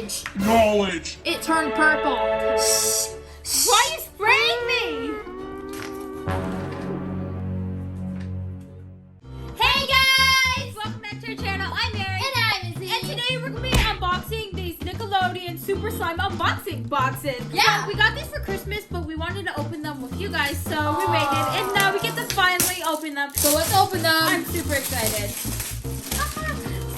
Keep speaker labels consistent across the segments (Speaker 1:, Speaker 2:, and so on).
Speaker 1: knowledge.
Speaker 2: Knowledge.
Speaker 1: It turned purple. Why are you spraying me? Hey guys! Welcome back to our channel. I'm Mary.
Speaker 3: And I'm Izzy.
Speaker 1: And today we're going to be unboxing these Nickelodeon Super Slime unboxing boxes.
Speaker 3: Yeah.
Speaker 1: So we got these for Christmas, but we wanted to open them with you guys, so we waited. And now we get to finally open them.
Speaker 3: So let's open them.
Speaker 1: I'm super excited.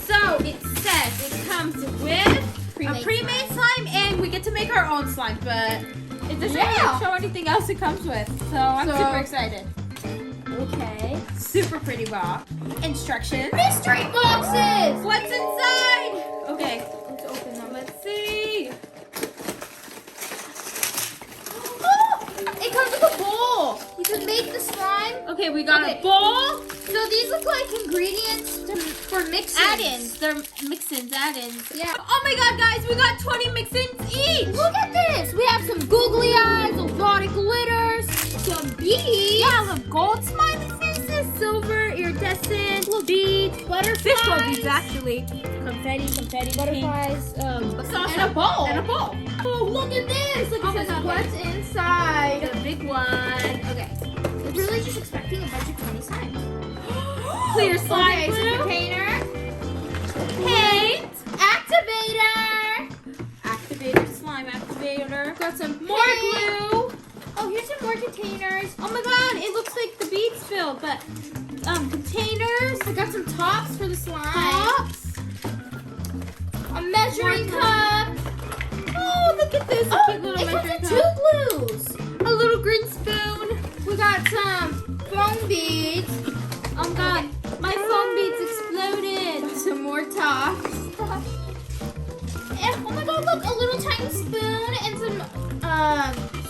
Speaker 1: So it says it comes with a pre-made slime, and we get to make our own slime, but it doesn't really show anything else it comes with. So I'm super excited.
Speaker 3: Okay.
Speaker 1: Super pretty box. Instructions.
Speaker 3: Mystery boxes.
Speaker 1: What's inside? Okay,
Speaker 3: Let's open them.
Speaker 1: let's see.
Speaker 3: Oh, it comes with a bowl. You can make the slime.
Speaker 1: Okay, we got a bowl.
Speaker 3: So these look like ingredients for mixing.
Speaker 1: Add-ins. They're mix-ins, add-ins.
Speaker 3: Yeah.
Speaker 1: Oh my god, guys, we got 20 mix-ins each.
Speaker 3: Look at this. We have some googly eyes, a lot of glitters, some beads.
Speaker 1: Yeah, look, gold smiley faces, silver, iridescent, beads,
Speaker 3: Butterflies.
Speaker 1: fishbowl beads actually, confetti,
Speaker 3: Butterflies.
Speaker 1: sauce,
Speaker 3: And a bowl.
Speaker 1: and a bowl.
Speaker 3: Oh, look at this. Look,
Speaker 1: Oh
Speaker 3: it
Speaker 1: my
Speaker 3: says
Speaker 1: God,
Speaker 3: what's inside.
Speaker 1: Got a big one. Okay,
Speaker 3: We're really just expecting a bunch of 20 slimes.
Speaker 1: clear slime
Speaker 3: Okay, so
Speaker 1: glue,
Speaker 3: container.
Speaker 1: paint,
Speaker 3: Activator.
Speaker 1: activator, slime activator.
Speaker 3: Got some
Speaker 1: More
Speaker 3: paint.
Speaker 1: glue.
Speaker 3: Oh, here's some more containers.
Speaker 1: Oh my god, it looks like the beads filled, but containers,
Speaker 3: I got some tops for the slime.
Speaker 1: tops.
Speaker 3: A measuring cup.
Speaker 1: Oh, look at this, a cute little
Speaker 3: it comes
Speaker 1: measuring
Speaker 3: with
Speaker 1: cup.
Speaker 3: 2 glues.
Speaker 1: A little green spoon.
Speaker 3: We got some foam beads.
Speaker 1: Oh god, my foam beads exploded.
Speaker 3: Some more tops. And oh my god, look, a little tiny spoon and some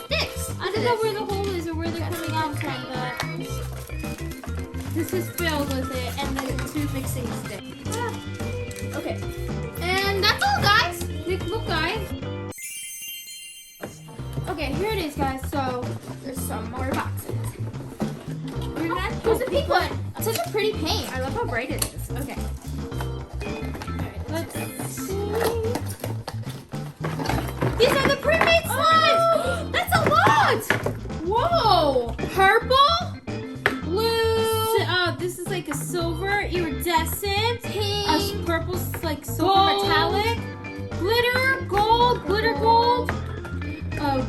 Speaker 3: sticks.
Speaker 1: I don't know where the hole is or where they're coming out from, but this is filled with it, and then 2 mixing sticks.
Speaker 3: Okay. And that's all, guys.
Speaker 1: Look, guys.
Speaker 3: Okay, here it is, guys. So there's some more boxes.
Speaker 1: Where's
Speaker 3: Here's the pink one. Such a pretty paint.
Speaker 1: I love how bright it is. Okay. Alright, let's see. These are the pre-made slimes! That's a lot!
Speaker 3: Whoa!
Speaker 1: Purple, blue, this is like a silver, iridescent,
Speaker 3: Pink.
Speaker 1: purple, like silver
Speaker 3: Gold.
Speaker 1: metallic, glitter, gold, glitter gold,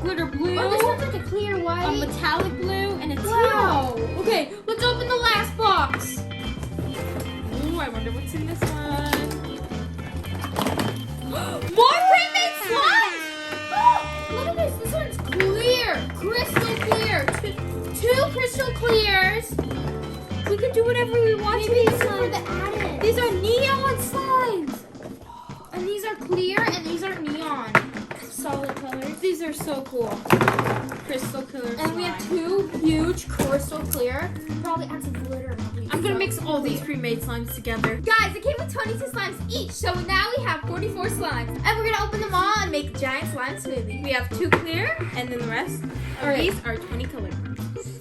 Speaker 1: glitter blue,
Speaker 3: Oh, this one's like a clear
Speaker 1: a
Speaker 3: white.
Speaker 1: metallic blue, and a teal.
Speaker 3: Wow. Okay, let's open the last box.
Speaker 1: Ooh, I wonder what's in this one. More pre-made slimes!
Speaker 3: Look at this. This one's clear. Crystal clear. Two crystal clears.
Speaker 1: We can do whatever we want to
Speaker 3: Maybe
Speaker 1: these
Speaker 3: these are the
Speaker 1: slimes.
Speaker 3: add-ins.
Speaker 1: These are neon slimes.
Speaker 3: And these are clear and these are neon. Solid colors.
Speaker 1: These are so cool. Crystal clear
Speaker 3: And we have
Speaker 1: slime.
Speaker 3: 2 huge crystal clear. Probably add some glitter.
Speaker 1: I'm gonna mix all these pre-made slimes together.
Speaker 3: Guys, it came with 22 slimes each, so now we have 44 slimes. And we're gonna open them all and make a giant slime smoothie.
Speaker 1: We have 2 clear, and then the rest of
Speaker 3: Alright.
Speaker 1: these are 20 colored.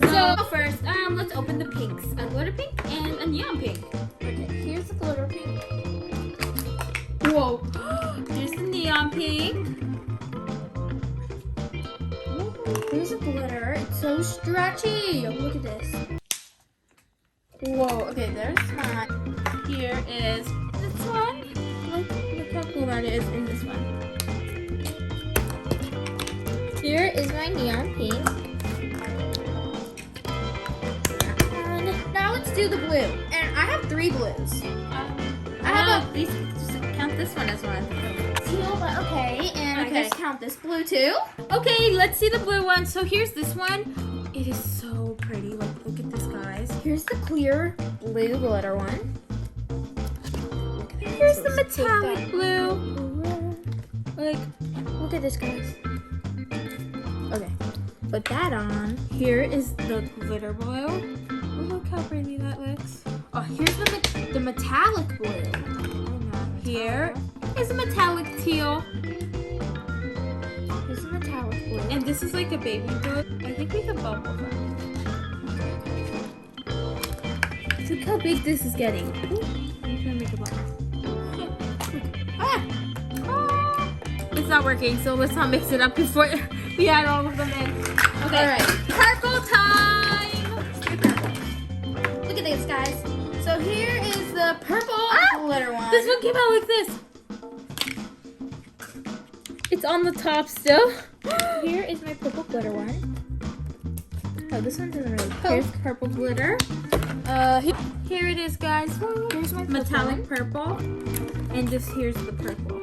Speaker 1: So first, let's open the pinks. A glitter pink and a neon pink.
Speaker 3: Okay, here's the glitter pink.
Speaker 1: Whoa. Here's the neon pink.
Speaker 3: Here's a glitter. It's so stretchy. Look at this.
Speaker 1: Whoa. Okay, there's mine. Here is this one. Look how cool that is in this one.
Speaker 3: Here is my neon pink. And now let's do the blue. And I have 3 blues.
Speaker 1: I have these. Just count this one as one.
Speaker 3: Teal, but okay. And I
Speaker 1: Okay.
Speaker 3: guess count this blue too.
Speaker 1: Okay, let's see the blue one. So here's this one. It is so pretty. Like, look at this, guys.
Speaker 3: Here's the clear blue glitter one.
Speaker 1: Here's the metallic blue.
Speaker 3: Like, look at this, guys.
Speaker 1: Okay, put that on. Here is the glitter blue. Oh, look how pretty that looks.
Speaker 3: Oh, here's the metallic blue.
Speaker 1: Here is a metallic teal.
Speaker 3: Here's the metallic blue.
Speaker 1: And this is like a baby blue. I think we can bubble them. Look how big this is getting. Ooh, I'm gonna make a bubble. Ah! it's not working, so let's not mix it up before we add all of them in. Okay.
Speaker 3: All right.
Speaker 1: Purple time.
Speaker 3: Look at this, guys. So here is the purple glitter one.
Speaker 1: This one came out like this. It's on the top still.
Speaker 3: Here is my purple glitter one.
Speaker 1: Oh, this one doesn't really. Here's purple glitter. Here it is, guys.
Speaker 3: Here's my
Speaker 1: metallic purple. And this here's the purple.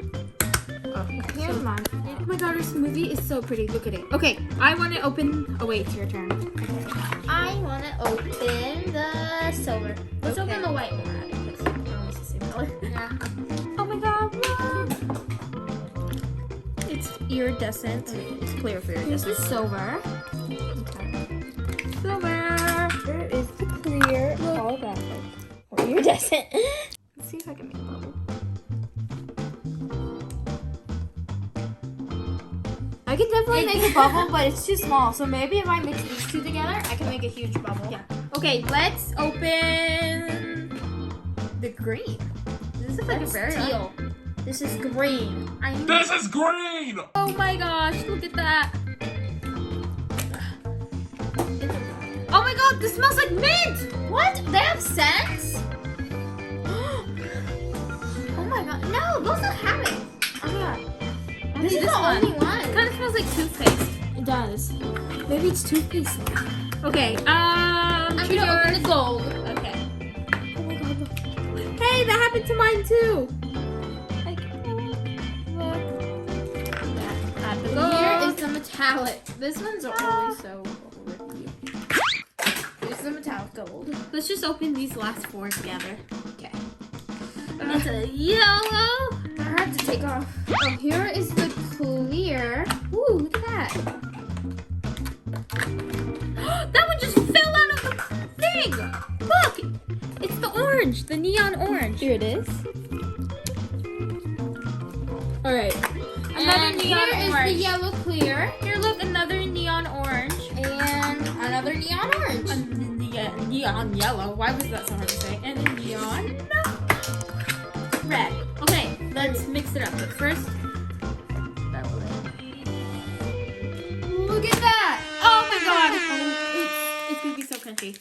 Speaker 3: Okay, here's mine.
Speaker 1: Oh my god, our smoothie is so pretty. Look at it. Okay, I want to open. Oh wait, it's your turn.
Speaker 3: I want to open the silver. Let's open the white one. Because it's almost the same color.
Speaker 1: Yeah. Oh my god, look! It's iridescent. It's clear for
Speaker 3: Here's
Speaker 1: iridescent.
Speaker 3: the silver.
Speaker 1: Silver.
Speaker 3: There is the clear. All that or iridescent.
Speaker 1: Let's see if I can make a bubble.
Speaker 3: I can definitely make a bubble, but it's too small. So maybe if I mix these two together, I can make a huge bubble.
Speaker 1: Yeah. Okay, let's open the green. This is like a very
Speaker 3: teal. This is green.
Speaker 2: This is green!
Speaker 1: Oh my gosh, look at that. Oh my god, this smells like mint!
Speaker 3: What? They have scents? Oh my god. No, those don't have it. Oh my god. This is the only one.
Speaker 1: It kind of smells like toothpaste.
Speaker 3: It does. Maybe it's toothpaste.
Speaker 1: Okay,
Speaker 3: I'm gonna open the gold.
Speaker 1: Okay.
Speaker 3: Oh my god, look.
Speaker 1: Hey, that happened to mine too.
Speaker 3: Like, look.
Speaker 1: Add the
Speaker 3: Here
Speaker 1: gold.
Speaker 3: is the metallic. This one's always so rippy. Here's the metallic gold.
Speaker 1: Let's just open these last four together.
Speaker 3: Okay.
Speaker 1: It's a yellow.
Speaker 3: I have to take off. Oh, here is the clear. Ooh, look at that.
Speaker 1: That one just fell out of the thing. Look, it's the orange, the neon orange.
Speaker 3: Here it is.
Speaker 1: All right. Another
Speaker 3: And
Speaker 1: neon
Speaker 3: here is
Speaker 1: orange.
Speaker 3: the yellow clear.
Speaker 1: Here, look, another neon orange.
Speaker 3: And another neon orange.
Speaker 1: Neon yellow. Why was that so hard to say? And a neon red. Okay, let's mix it up. But first,
Speaker 3: Look at that.
Speaker 1: oh my god, it's gonna be so crunchy.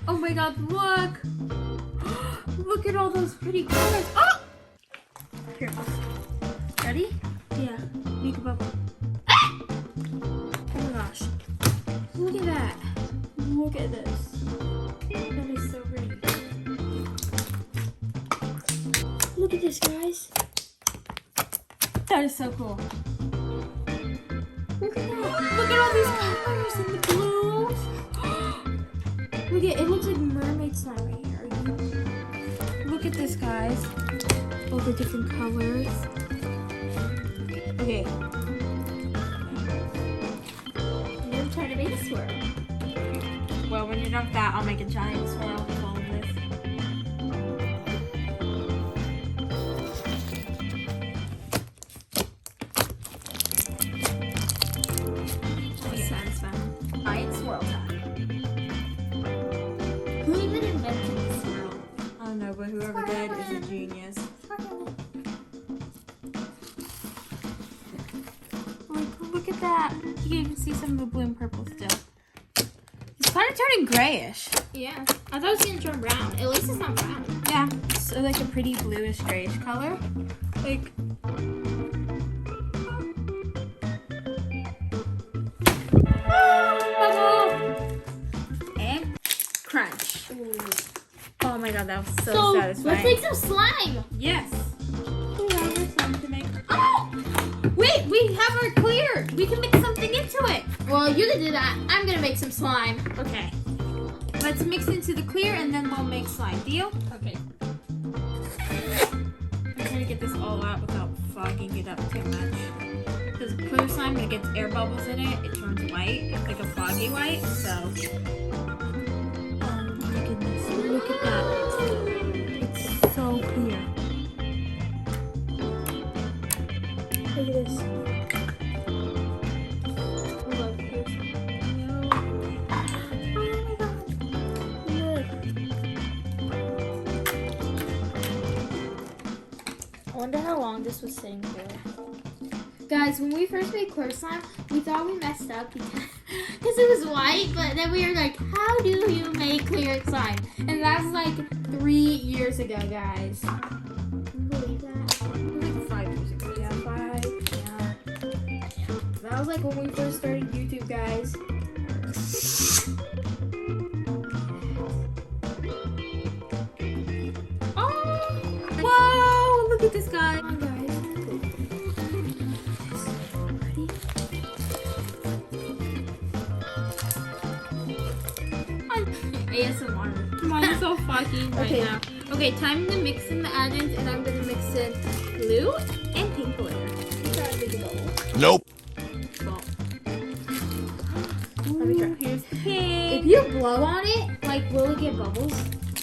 Speaker 1: Oh my god, look! Look at all those pretty colors. Oh! Here. Ready? Yeah. Make a bubble. Oh my gosh. Look at that. Look at this. That is so pretty.
Speaker 3: Look at this, guys.
Speaker 1: That is so cool.
Speaker 3: Look at that.
Speaker 1: Look at all these colors and the blues.
Speaker 3: Look at it. Looks like mermaid slime right here.
Speaker 1: Look at this, guys. All the different colors. Okay.
Speaker 3: I'm trying to make a swirl.
Speaker 1: Well, when you're done with that, I'll make a giant swirl with all of this. Satisfying. Giant swirl time.
Speaker 3: Who even invented the swirl?
Speaker 1: I don't know, but whoever did is a genius. Look at that. You can even see some of the blue and purple still. It's kind of turning grayish.
Speaker 3: Yeah. I thought it was gonna turn brown. At least it's not brown.
Speaker 1: Yeah, so like a pretty bluish grayish color. Like, bubble and crunch.
Speaker 3: Ooh.
Speaker 1: Oh my god, that was so
Speaker 3: Let's
Speaker 1: satisfying.
Speaker 3: make some slime.
Speaker 1: Yes. We have our slime to make. Oh! Wait, we have our clear. We can mix something into it.
Speaker 3: Well, you can do that. I'm gonna make some slime.
Speaker 1: Okay. Let's mix into the clear and then we'll make slime. Deal?
Speaker 3: Okay.
Speaker 1: I'm trying to get this all out without fogging it up too much. Because clear slime, when it gets air bubbles in it, it turns white, like a foggy white. So, oh my goodness, look at that. It's so clear. Look at this. Look, here's yellow. Oh my god. Look.
Speaker 3: wonder how long this was sitting for. Guys, when we first made clear slime, we thought we messed up because it was white, but then we were like, how do you make clear slime? And that's like 3 years ago, guys. Can you believe that?
Speaker 1: Like 5 years ago. Yeah, 5.
Speaker 3: Yeah. That was like when we first started YouTube, guys.
Speaker 1: Oh! Whoa! Look at this guy.
Speaker 3: Come on, guys. ASMR.
Speaker 1: Mine's so fucking right
Speaker 3: Okay.
Speaker 1: now. Okay, time to mix in the add-ins, and I'm gonna mix in blue and pink glitter.
Speaker 2: Nope.
Speaker 1: Well,
Speaker 3: Let me try.
Speaker 1: here's the pink.
Speaker 3: If you blow on it, like, will it get bubbles?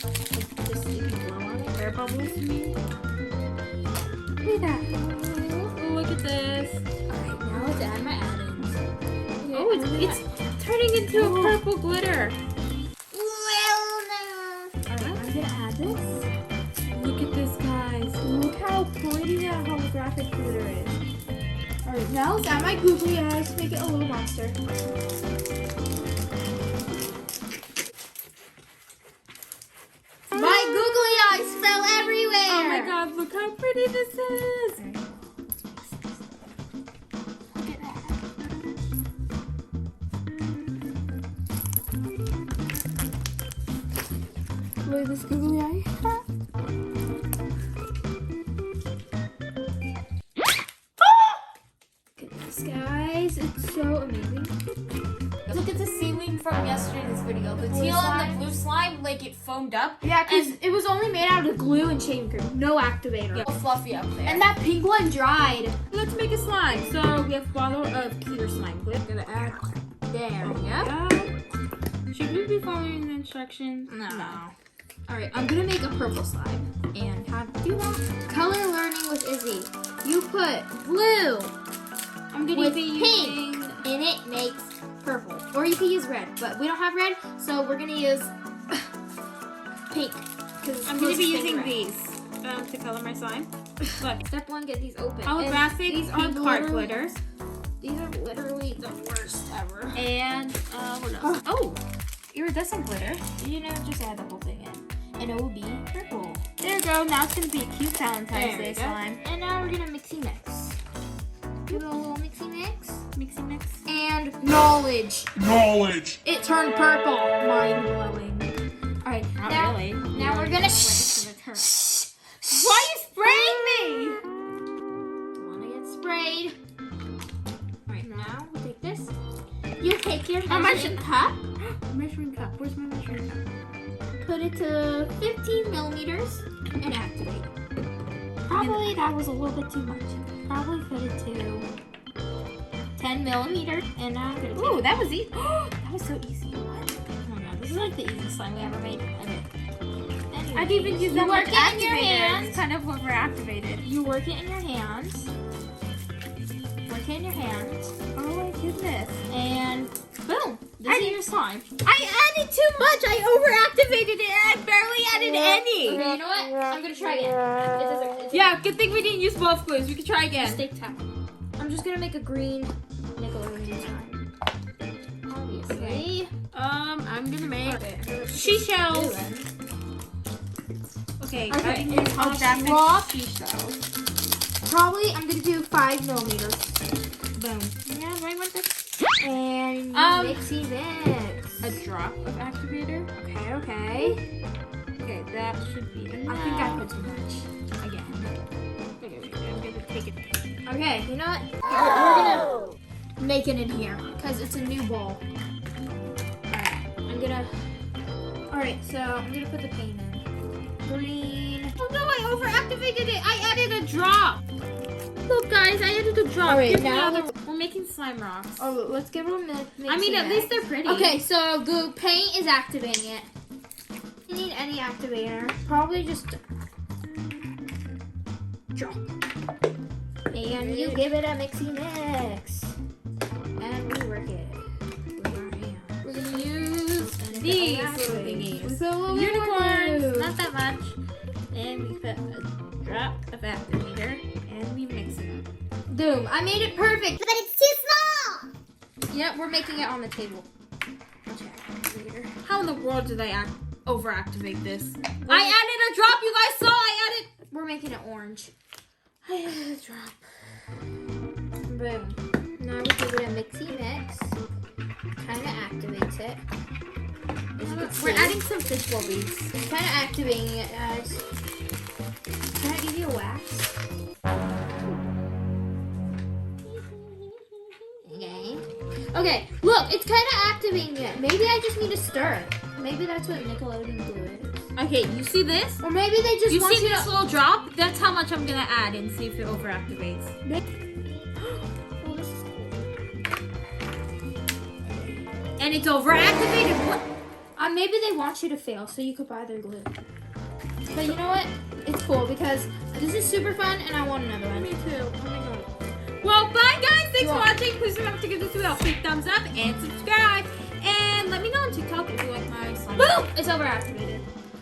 Speaker 3: Like, just if you blow on it,
Speaker 1: Air bubbles, you mean?
Speaker 3: look at that.
Speaker 1: Oh, look at this.
Speaker 3: Alright, now let's add my add-ins.
Speaker 1: Oh, it's turning into a purple glitter.
Speaker 3: Alright, I'm gonna add this.
Speaker 1: Look at this, guys.
Speaker 3: Look how pretty that holographic glitter is. Alright, now let's add my googly eyes to make it a little monster. My googly eyes fell everywhere!
Speaker 1: Oh my god, look how pretty this is.
Speaker 3: Look at that. Look at this googly eye. Look at this, guys. It's so amazing.
Speaker 4: Look at the ceiling from yesterday's video. The teal and the blue slime, like it foamed up.
Speaker 3: Yeah, because it was only made out of glue and shaving cream. No activator.
Speaker 4: All fluffy up there.
Speaker 3: And that pink one dried.
Speaker 1: Let's make a slime. So we have a bottle of clear slime glitter. Gonna add
Speaker 3: There.
Speaker 1: Yep. Should we be following the instructions?
Speaker 3: No. Alright, I'm gonna make a purple slime. And how to do that? Color learning with Izzy. You put blue
Speaker 1: I'm gonna
Speaker 3: with
Speaker 1: be
Speaker 3: pink,
Speaker 1: using.
Speaker 3: and it makes purple. Or you can use red, but we don't have red, so we're gonna use pink.
Speaker 1: I'm gonna be using these to color my slime. Look,
Speaker 3: Step 1, get these open.
Speaker 1: holographic
Speaker 3: These are
Speaker 1: pink heart
Speaker 3: literally-
Speaker 1: glitters.
Speaker 3: These are literally the worst ever.
Speaker 1: And what else? Oh, iridescent glitter.
Speaker 3: You know, just add the whole thing in. And it will be purple.
Speaker 1: There you go. Now it's gonna be a cute Valentine's
Speaker 3: There
Speaker 1: Day
Speaker 3: we go.
Speaker 1: slime.
Speaker 3: And now we're gonna mixy mix. Do a little mixy mix.
Speaker 1: Mixy mix.
Speaker 3: And knowledge.
Speaker 2: Knowledge.
Speaker 3: It turned purple. Mind blowing. Alright,
Speaker 1: Not
Speaker 3: now,
Speaker 1: really.
Speaker 3: now we're gonna
Speaker 1: Why are you spraying me?
Speaker 3: Wanna get sprayed. Alright, now we'll take this. You take your
Speaker 1: How much-
Speaker 3: measuring cup,
Speaker 1: Measuring cup. Where's my measuring cup?
Speaker 3: put it to 15 millimeters, and activate. Probably that was a little bit too much. Probably put it to 10 millimeters, and now I'm gonna take
Speaker 1: Ooh,
Speaker 3: it.
Speaker 1: that was easy. That was so easy.
Speaker 3: Oh my god, this is like the easiest slime we ever made. Okay. Anyways,
Speaker 1: I've even used
Speaker 3: you
Speaker 1: that
Speaker 3: work
Speaker 1: with
Speaker 3: it in your
Speaker 1: activator.
Speaker 3: hands.
Speaker 1: It's kind of over activated.
Speaker 3: You work it in your hands. Work it in your hands.
Speaker 1: Oh my goodness.
Speaker 3: And boom. This is your slime.
Speaker 1: I added too much. I overactivated it and I barely added any.
Speaker 3: Okay, you know what? I'm gonna try again. It doesn't. It's
Speaker 1: Yeah, good thing we didn't use both glues. We could try again.
Speaker 3: Steak time. I'm just gonna make a green Nickelodeon slime. Obviously.
Speaker 1: I'm gonna make
Speaker 3: Okay.
Speaker 1: seashells. Okay,
Speaker 3: Okay,
Speaker 1: adding
Speaker 3: and
Speaker 1: these
Speaker 3: I'll
Speaker 1: holographic
Speaker 3: drop-
Speaker 1: seashells.
Speaker 3: Probably I'm gonna do 5 millimeters.
Speaker 1: Boom. Yeah, right with this.
Speaker 3: And mixy mix.
Speaker 1: A drop of activator.
Speaker 3: Okay.
Speaker 1: Okay, that should be enough.
Speaker 3: I think I put too much. Again.
Speaker 1: Okay, I'm gonna take it.
Speaker 3: Okay, you know what? We're gonna make it in here because it's a new bowl. Alright, I'm gonna. Alright, so I'm gonna put the paint in. Green.
Speaker 1: Oh no, I overactivated it. I added a drop. Look, guys, I added a drop.
Speaker 3: All right,
Speaker 1: Give me
Speaker 3: now
Speaker 1: another- we're making slime rocks.
Speaker 3: Oh, let's give them a
Speaker 1: I mean, at least they're pretty.
Speaker 3: Okay, so the paint is activating it. You need any activator. Probably just drop. And you give it a mixy mix. And we work it with our hands.
Speaker 1: We're gonna use these little thingies.
Speaker 3: With a little
Speaker 1: Unicorns,
Speaker 3: glue.
Speaker 1: not that much. And we put a drop of activator.
Speaker 3: Boom. I made it perfect.
Speaker 5: But it's too small.
Speaker 3: Yep, we're making it on the table.
Speaker 1: How in the world did I overactivate this? I added a drop. You guys saw I added.
Speaker 3: We're making it orange. I added a drop. Boom. Now we give it a mixy mix. Kind of activates it. As you can see,
Speaker 1: We're adding some fishbowl beads.
Speaker 3: it's kind of activating it, guys. Can I give you a wax? Okay. Okay, look, it's kind of activating it. Maybe I just need to stir it. Maybe that's what Nickelodeon glue is.
Speaker 1: Okay, you see this?
Speaker 3: Or maybe they just
Speaker 1: You
Speaker 3: want
Speaker 1: see
Speaker 3: you
Speaker 1: this
Speaker 3: to...
Speaker 1: little drop? That's how much I'm gonna add and see if it overactivates.
Speaker 3: Oh, this is cool.
Speaker 1: And it's overactivated. What?
Speaker 3: Maybe they want you to fail so you could buy their glue. But you know what? It's cool because this is super fun and I want another one.
Speaker 1: Me too. Oh my god. Well, bye guys. Thanks for
Speaker 3: You're
Speaker 1: watching. Please remember to give this video a big thumbs up and subscribe. And let me know on TikTok if you like my slime.
Speaker 3: Boom! It's overactivated.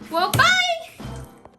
Speaker 1: Well, bye.